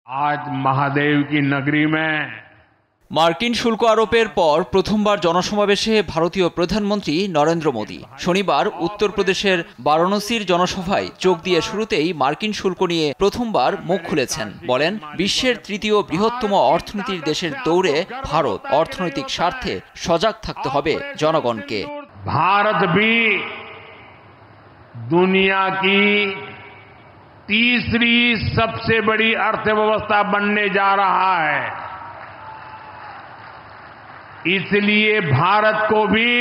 आज महादेव की नगरी में মার্কিন শুল্ক আরোপের পর প্রথমবার জনসমাবেশে ভারতীয় প্রধানমন্ত্রী নরেন্দ্র মোদি শনিবার উত্তরপ্রদেশের বারাণসীর জনসভায় যোগ দিয়ে শুরুতেই মার্কিন শুল্ক নিয়ে প্রথমবার মুখ খুলেছেন। বলেন, বিশ্বের তৃতীয় বৃহত্তম অর্থনীতির দেশের দৌড়ে ভারত অর্থনৈতিক স্বার্থে সজাগ থাকতে হবে জনগণকে। भारत भी दुनिया की तीसरी सबसे बड़ी अर्थव्यवस्था बनने जा रहा है, इसलिए भारत को भी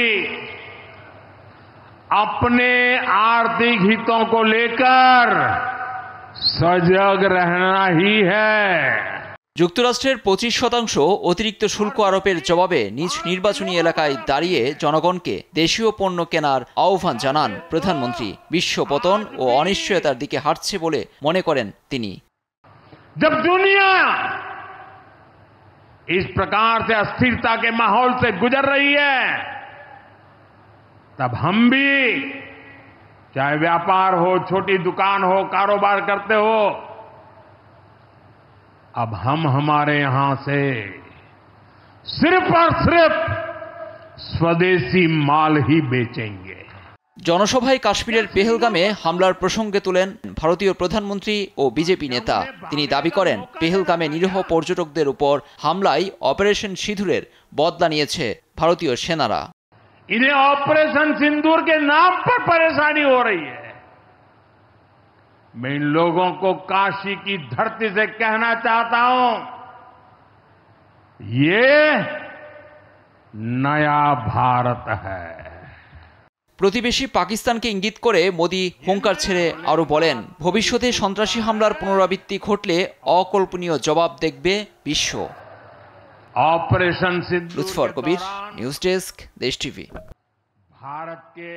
अपने आर्थिक हितों को लेकर सजग रहना ही है। যুক্তরাষ্ট্রের 25% অতিরিক্ত শুল্ক আরোপের জবাবে নিজ নির্বাচনী এলাকায় দাঁড়িয়ে জনগণকে দেশীয় পণ্য কেনার আহ্বান জানান প্রধানমন্ত্রী। বিশ্ব পতন ও অনিশ্চয়তার দিকে হাঁটছে বলে মনে করেন তিনি। जब दुनिया इस प्रकार से अस्थिरता के माहौल से गुजर रही है, तब हम भी, चाहे व्यापार हो, छोटी दुकान हो, कारोबार करते हो, अब हम हमारे यहां से सिर्फ और सिर्फ स्वदेशी माल ही बेचेंगे। জনসভায় কাশ্মীরের পেহেলগামে হামলার প্রসঙ্গে তোলেন ভারতীয় প্রধানমন্ত্রী ও বিজেপি নেতা। তিনি দাবি করেন, পেহেলগামে নিরীহ পর্যটকদের উপর হামলায় অপারেশন সিঁদুরের বদলা নিয়েছে ভারতীয় সেনারা। इन्हें ऑपरेशन सिंदूर के नाम पर परेशानी हो रही है। मैं इन लोगों को काशी की धरती से कहना चाहता हूं, ये नया भारत है। প্রতিবেশী পাকিস্তানকে ইঙ্গিত করে মোদি হুঙ্কার ছেড়ে আরো বলেন, ভবিষ্যতে সন্ত্রাসী হামলার পুনরাবৃত্তি ঘটলে অকল্পনীয় জবাব দেখবে বিশ্ব। ऑपरेशन सिंदूर লুৎফর কবির, নিউজ ডেস্ক, দেশ টিভি। भारत के